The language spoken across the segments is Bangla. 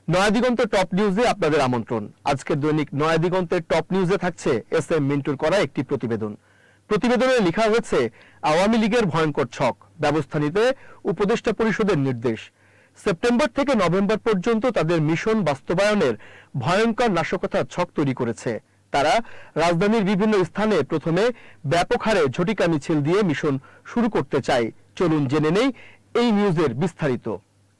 নয়া দিগন্তের টপ নিউজে আপনাদের আমন্ত্রণ। আজকের দৈনিক নয়া দিগন্তের টপ নিউজে থাকছে এস এম মিন্টুর করা একটি প্রতিবেদন। প্রতিবেদনে লেখা হয়েছে আওয়ামী লীগের ভয়ঙ্কর ছক, ব্যবস্থা নিতে উপদেষ্টা পরিষদের নির্দেশ। সেপ্টেম্বর থেকে নভেম্বর পর্যন্ত তাদের মিশন বাস্তবায়নের ভয়ঙ্কর নাশকতার ছক তৈরি করেছে। তারা রাজধানীর বিভিন্ন স্থানে প্রথমে ব্যাপক হারে ঝটিকা মিছিল দিয়ে মিশন শুরু করতে চায়। চলুন জেনে নেই এই নিউজের বিস্তারিত।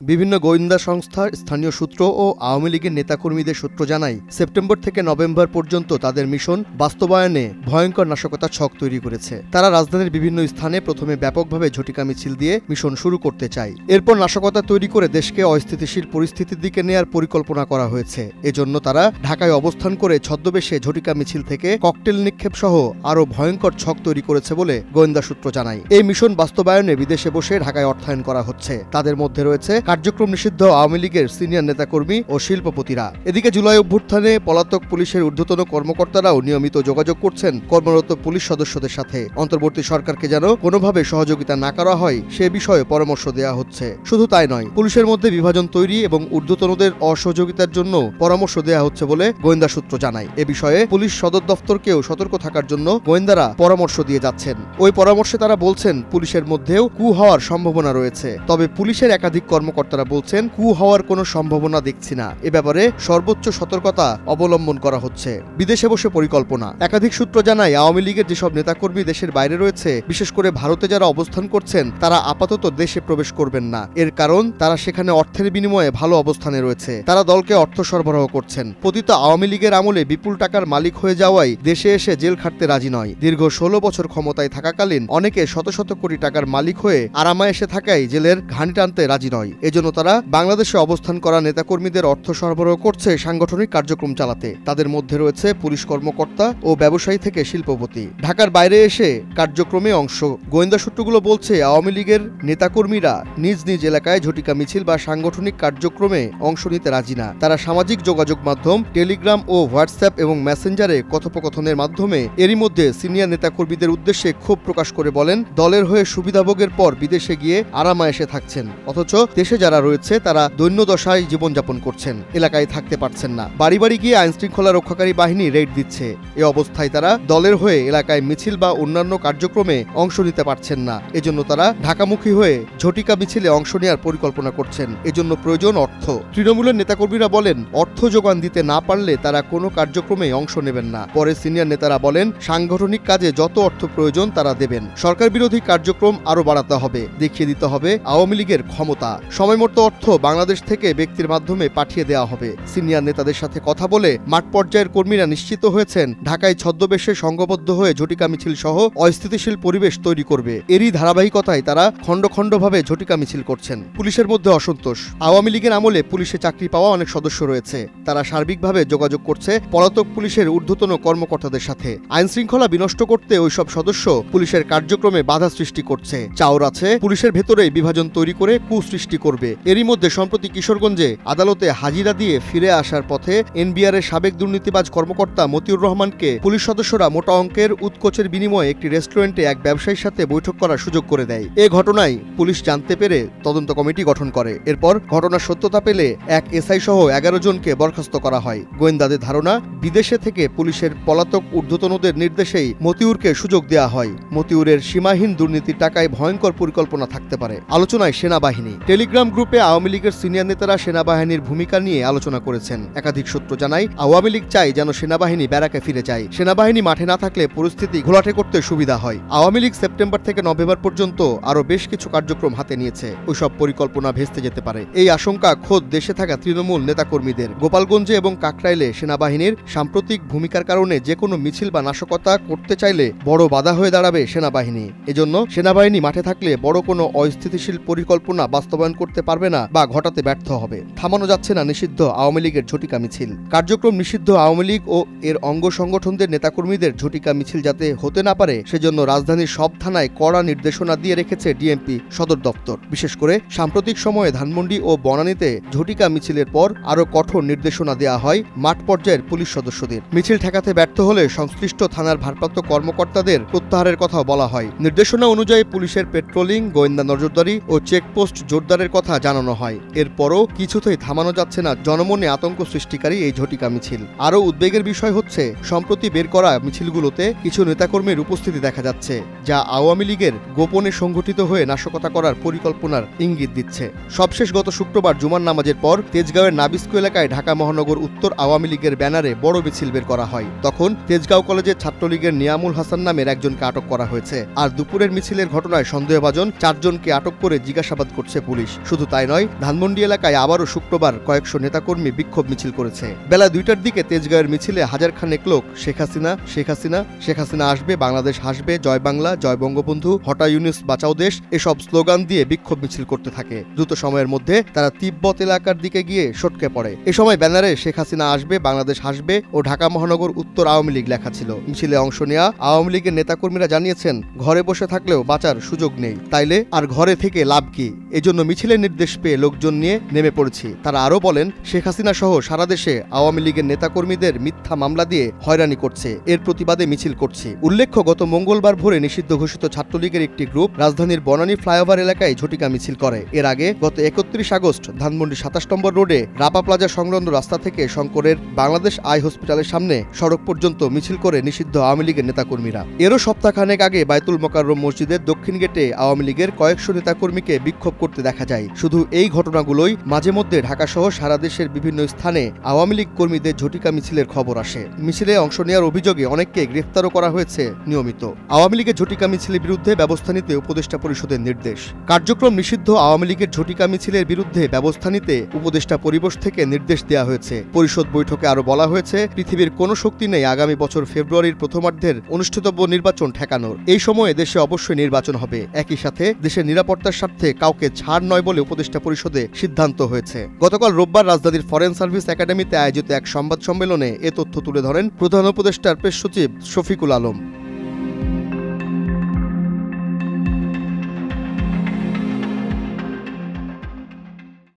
বিভিন্ন গোয়েন্দা সংস্থার স্থানীয় সূত্র ও আওয়ামী লীগের নেতাকর্মীদের সূত্র জানায়, সেপ্টেম্বর থেকে নভেম্বর পর্যন্ত তাদের মিশন বাস্তবায়নে ভয়ঙ্কর নাশকতার ছক তৈরি করেছে। তারা রাজধানীর বিভিন্ন স্থানে প্রথমে ব্যাপকভাবে ঝটিকা মিছিল দিয়ে মিশন শুরু করতে চায়। এরপর নাশকতা তৈরি করে দেশকে অস্থিতিশীল পরিস্থিতির দিকে নেয়ার পরিকল্পনা করা হয়েছে। এজন্য তারা ঢাকায় অবস্থান করে ছদ্মবেশে ঝটিকা মিছিল থেকে ককটেল নিক্ষেপ সহ আরও ভয়ঙ্কর ছক তৈরি করেছে বলে গোয়েন্দা সূত্র জানায়। এই মিশন বাস্তবায়নে বিদেশে বসে ঢাকায় অর্থায়ন করা হচ্ছে। তাদের মধ্যে রয়েছে কার্যক্রম নিষিদ্ধ আওয়ামী লীগের সিনিয়র নেতাকর্মী ও শিল্পপতিরা। এদিকে জুলাই অভ্যুত্থানে পলাতক পুলিশের ঊর্ধ্বতন কর্মকর্তারাও নিয়মিত যোগাযোগ করছেন কর্মরত পুলিশ সদস্যদের সাথে। অন্তর্বর্তী সরকারকে যেন কোনোভাবে সহযোগিতা না করা হয় সে বিষয়ে পরামর্শ দেওয়া হচ্ছে। শুধু তাই নয়, পুলিশের মধ্যে বিভাজন তৈরি এবং ঊর্ধ্বতনদের অসহযোগিতার জন্য পরামর্শ দেওয়া হচ্ছে বলে গোয়েন্দা সূত্র জানায়। এ বিষয়ে পুলিশ সদর দফতরকেও সতর্ক থাকার জন্য গোয়েন্দারা পরামর্শ দিয়ে যাচ্ছেন। ওই পরামর্শে তারা বলছেন, পুলিশের মধ্যেও কু হওয়ার সম্ভাবনা রয়েছে, তবে পুলিশের একাধিক কর্মকর্তারা বলছেন কু হওয়ার কোনো সম্ভাবনা দেখছি না। এ ব্যাপারে সর্বোচ্চ সতর্কতা অবলম্বন করা হচ্ছে। বিদেশে বসে পরিকল্পনা। একাধিক সূত্র জানায়, আওয়ামী লীগের যেসব নেতাকর্মী দেশের বাইরে রয়েছে, বিশেষ করে ভারতে যারা অবস্থান করছেন, তারা আপাতত দেশে প্রবেশ করবেন না। এর কারণ তারা সেখানে অর্থের বিনিময়ে ভালো অবস্থানে রয়েছে। তারা দলকে অর্থ সরবরাহ করছেন। পতিত আওয়ামী লীগের আমলে বিপুল টাকার মালিক হয়ে যাওয়ায় দেশে এসে জেল খাটতে রাজি নয়। দীর্ঘ 16 বছর ক্ষমতায় থাকাকালীন অনেকে শত শত কোটি টাকার মালিক হয়ে আরামায়েশে থাকায় জেলের ঘানি টানতে রাজি নয়। এজন্য তারা বাংলাদেশে অবস্থান করা নেতাকর্মীদের অর্থ সরবরাহ করছে সাংগঠনিক কার্যক্রম চালাতে। তাদের মধ্যে রয়েছে পুলিশ কর্মকর্তা ও ব্যবসায়ী থেকে শিল্পপতি। ঢাকার বাইরে এসে কার্যক্রমে অংশ। গোয়েন্দা সূত্রগুলো বলছে, আওয়ামী লীগের নেতাকর্মীরা নিজ নিজ এলাকায় ঝটিকা মিছিল বা সাংগঠনিক কার্যক্রমে অংশ নিতে রাজি না। তারা সামাজিক যোগাযোগ মাধ্যম টেলিগ্রাম ও হোয়াটসঅ্যাপ এবং মেসেঞ্জারে কথোপকথনের মাধ্যমে এরই মধ্যে সিনিয়র নেতাকর্মীদের উদ্দেশ্যে ক্ষোভ প্রকাশ করে বলেন, দলের হয়ে সুবিধাভোগের পর বিদেশে গিয়ে আরামায়েশে থাকছেন, অথচ দেশে যারা রয়েছে তারা দৈন্যদশায় জীবনযাপন করছেন, এলাকায় থাকতে পারছেন না। বাড়ি বাড়ি গিয়ে আইনশৃঙ্খলা রক্ষাকারী বাহিনী রেড দিচ্ছে। এ অবস্থায় তারা দলের হয়ে এলাকায় মিছিল বা অন্যান্য কার্যক্রমে অংশ নিতে পারছেন না। এজন্য তারা ঢাকামুখী হয়ে ঝটিকা মিছিলে অংশ নেওয়ার পরিকল্পনা করছেন। এজন্য প্রয়োজন অর্থ। তৃণমূলের নেতাকর্মীরা বলেন, অর্থ যোগান দিতে না পারলে তারা কোনো কার্যক্রমে অংশ নেবেন না। পরে সিনিয়র নেতারা বলেন, সাংগঠনিক কাজে যত অর্থ প্রয়োজন তারা দেবেন। সরকার বিরোধী কার্যক্রম আরো বাড়াতে হবে, দেখিয়ে দিতে হবে আওয়ামী লীগের ক্ষমতা। সময়মতো অর্থ বাংলাদেশ থেকে ব্যক্তির মাধ্যমে পাঠিয়ে দেওয়া হবে। সিনিয়র নেতাদের সাথে কথা বলে মাঠ পর্যায়ের কর্মীরা নিশ্চিত হয়েছেন, ঢাকায় ছদ্মবেশে সংঘবদ্ধ হয়ে ঝটিকা মিছিল সহ অস্থিতিশীল পরিবেশ তৈরি করবে। এরই ধারাবাহিকতায় তারা খণ্ড খণ্ডভাবে ঝটিকা মিছিল করছেন। পুলিশের মধ্যে অসন্তোষ। আওয়ামী লীগের আমলে পুলিশে চাকরি পাওয়া অনেক সদস্য রয়েছে। তারা সার্বিকভাবে যোগাযোগ করছে পলাতক পুলিশের ঊর্ধ্বতন কর্মকর্তাদের সাথে। আইন শৃঙ্খলা বিনষ্ট করতে ওইসব সদস্য পুলিশের কার্যক্রমে বাধা সৃষ্টি করছে। চাওর আছে পুলিশের ভেতরে বিভাজন তৈরি করে কুসৃষ্টি করবে। এরই মধ্যে সম্প্রতি কিশোরগঞ্জে আদালতে হাজিরা দিয়ে ফিরে আসার পথে এনবিআর এর সাবেক দুর্নীতিবাজ কর্মকর্তা মতিউর রহমানকে পুলিশ সদস্যরা মোটা অঙ্কের উৎকোচের বিনিময়ে একটি রেস্টুরেন্টে এক ব্যবসায়ীর সাথে বৈঠক করার সুযোগ করে দেয়। এ ঘটনায় পুলিশ জানতে পেরে তদন্ত কমিটি গঠন করে। এরপর ঘটনার সত্যতা পেলে এক এসআই সহ 11 জনকে বরখাস্ত করা হয়। গোয়েন্দাদের ধারণা, বিদেশে থেকে পুলিশের পলাতক ঊর্ধ্বতনদের নির্দেশেই মতিউরকে সুযোগ দেওয়া হয়। মতিউরের সীমাহীন দুর্নীতির টাকায় ভয়ঙ্কর পরিকল্পনা থাকতে পারে। আলোচনায় সেনাবাহিনী। টেলিগ্রাম গ্রুপে আওয়ামী লীগের সিনিয়র নেতারা সেনাবাহিনীর ভূমিকা নিয়ে আলোচনা করেছেন। একাধিক সূত্র জানায়, আওয়ামী লীগ চায় যেন সেনাবাহিনী ব্যারাকে ফিরে যায়। সেনাবাহিনী মাঠে না থাকলে পরিস্থিতি ঘোলাটে করতে সুবিধা হয়। আওয়ামী লীগ সেপ্টেম্বর থেকে নভেম্বর পর্যন্ত আরো বেশ কিছু কার্যক্রম হাতে নিয়েছে। ওইসব পরিকল্পনা ভেস্তে যেতে পারে, এই আশঙ্কা খোদ দেশে থাকা তৃণমূল নেতাকর্মীদের। গোপালগঞ্জে এবং কাকরাইলে সেনাবাহিনীর সাম্প্রতিক ভূমিকার কারণে যে কোনো মিছিল বা নাশকতা করতে চাইলে বড় বাধা হয়ে দাঁড়াবে সেনাবাহিনী। এজন্য সেনাবাহিনী মাঠে থাকলে বড় কোনো অস্থিতিশীল পরিকল্পনা বাস্তবায়ন করতে পারবে না বা ঘটাতে ব্যর্থ হবে। থামানো যাচ্ছে না নিষিদ্ধ আওয়ামী লীগের ঝটিকা মিছিল। কার্যক্রম নিষিদ্ধ আওয়ামী লীগ ও এর অঙ্গ সংগঠনদের নেতাকর্মীদের ঝটিকা মিছিল যাতে হতে না পারে সেজন্য রাজধানীর সব থানায় কড়া নির্দেশনা দিয়ে রেখেছে ডিএমপি সদর দপ্তর। বিশেষ করে সাম্প্রতিক সময়ে ধানমন্ডি ও বনানীতে ঝটিকা মিছিলের পর আরও কঠোর নির্দেশনা দেওয়া হয় মাঠ পর্যায়ের পুলিশ সদস্যদের। মিছিল ঠেকাতে ব্যর্থ হলে সংশ্লিষ্ট থানার ভারপ্রাপ্ত কর্মকর্তাদের প্রত্যাহারের কথাও বলা হয়। নির্দেশনা অনুযায়ী পুলিশের পেট্রোলিং, গোয়েন্দা নজরদারি ও চেকপোস্ট জোরদারের কথা কথা জানানো হয়। এরপরও কিছুতেই থামানো যাচ্ছে না জনমনে আতঙ্ক সৃষ্টিকারী এই ঝটিকা মিছিল। আরও উদ্বেগের বিষয় হচ্ছে সম্প্রতি বের করা মিছিলগুলোতে কিছু নেতাকর্মীর উপস্থিতি দেখা যাচ্ছে, যা আওয়ামী লীগের গোপনে সংগঠিত হয়ে নাশকতা করার পরিকল্পনার ইঙ্গিত দিচ্ছে। সবশেষ গত শুক্রবার জুমার নামাজের পর তেজগাঁওয়ের নাবিস্কো এলাকায় ঢাকা মহানগর উত্তর আওয়ামী লীগের ব্যানারে বড় মিছিল বের করা হয়। তখন তেজগাঁও কলেজের ছাত্রলীগের নিয়ামুল হাসান নামের একজনকে আটক করা হয়েছে। আর দুপুরের মিছিলের ঘটনায় সন্দেহভাজন 4 জনকে আটক করে জিজ্ঞাসাবাদ করছে পুলিশ। শুধু তাই নয়, ধানমন্ডি এলাকায় আবারও শুক্রবার কয়েকশো নেতাকর্মী বিক্ষোভ মিছিল করেছে। বেলা 2টার দিকে তেজগাঁওয়ের মিছিলে হাজারখানেক লোক শেখ হাসিনা, শেখ হাসিনা, শেখ হাসিনা আসবে, বাংলাদেশ হাসবে, জয় বাংলা, জয় বঙ্গবন্ধু, হটা ইউনিস বাঁচাও দেশ এসব স্লোগান দিয়ে বিক্ষোভ মিছিল করতে থাকে। দ্রুত সময়ের মধ্যে তারা তিব্বত এলাকার দিকে গিয়ে সটকে পড়ে। এ সময় ব্যানারে শেখ হাসিনা আসবে, বাংলাদেশ হাসবে ও ঢাকা মহানগর উত্তর আওয়ামী লীগ লেখা ছিল। মিছিলে অংশ নেওয়া আওয়ামী লীগের নেতাকর্মীরা জানিয়েছেন, ঘরে বসে থাকলেও বাঁচার সুযোগ নেই, তাইলে আর ঘরে থেকে লাভ কি? এজন্য মিছিলের নির্দেশ পেয়ে লোকজন নিয়ে নেমে পড়েছি। তারা আরও বলেন, শেখ হাসিনা সহ সারা দেশে আওয়ামী লীগের নেতাকর্মীদের মিথ্যা মামলা দিয়ে হয়রানি করছে, এর প্রতিবাদে মিছিল করছি। উল্লেখ্য, গত মঙ্গলবার ভোরে নিষিদ্ধ ঘোষিত ছাত্রলীগের একটি গ্রুপ রাজধানীর বনানী ফ্লাইওভার এলাকায় ঝটিকা মিছিল করে। এর আগে গত 31 আগস্ট ধানমন্ডি 27 নম্বর রোডে রাপা প্লাজা সংলগ্ন রাস্তা থেকে শঙ্করের বাংলাদেশ আই হসপিটালের সামনে সড়ক পর্যন্ত মিছিল করে নিষিদ্ধ আওয়ামী লীগের নেতাকর্মীরা। এরও সপ্তাহখানেক আগে বাইতুল মোকাররম মসজিদের দক্ষিণ গেটে আওয়ামী লীগের কয়েকশো নেতাকর্মীকে বিক্ষোভ করতে দেখা যায়। শুধু এই ঘটনাগুলোই মাঝে মধ্যে ঢাকা সহ সারা দেশের বিভিন্ন স্থানে আওয়ামী লীগ কর্মীদের ঝটিকা মিছিলের খবর আসে। মিছিলে অংশ নেওয়ার অভিযোগে অনেককে গ্রেফতারও করা হয়েছে নিয়মিত। আওয়ামী লীগের ঝটিকা মিছিলের বিরুদ্ধে ব্যবস্থা নিতে উপদেষ্টা পরিষদের নির্দেশ। কার্যক্রম নিষিদ্ধ আওয়ামী লীগের ঝটিকা মিছিলের বিরুদ্ধে ব্যবস্থা নিতে উপদেষ্টা পরিষদ থেকে নির্দেশ দেওয়া হয়েছে। পরিষদ বৈঠকে আরও বলা হয়েছে, পৃথিবীর কোনো শক্তি নেই আগামী বছর ফেব্রুয়ারির প্রথমার্ধের অনুষ্ঠিতব্য নির্বাচন ঠেকানোর। এই সময়ে দেশে অবশ্যই নির্বাচন হবে। একই সাথে দেশের নিরাপত্তার স্বার্থে কাউকে ছাড় নয় বলে উপদেষ্টা পরিষদে সিদ্ধান্ত হয়েছে। গতকাল রোববার রাজধানীর ফরেন সার্ভিস একাডেমিতে আয়োজিত এক সংবাদ সম্মেলনে এ তথ্য তুলে ধরেন প্রধান উপদেষ্টার প্রেস সচিব শফিকুল আলম।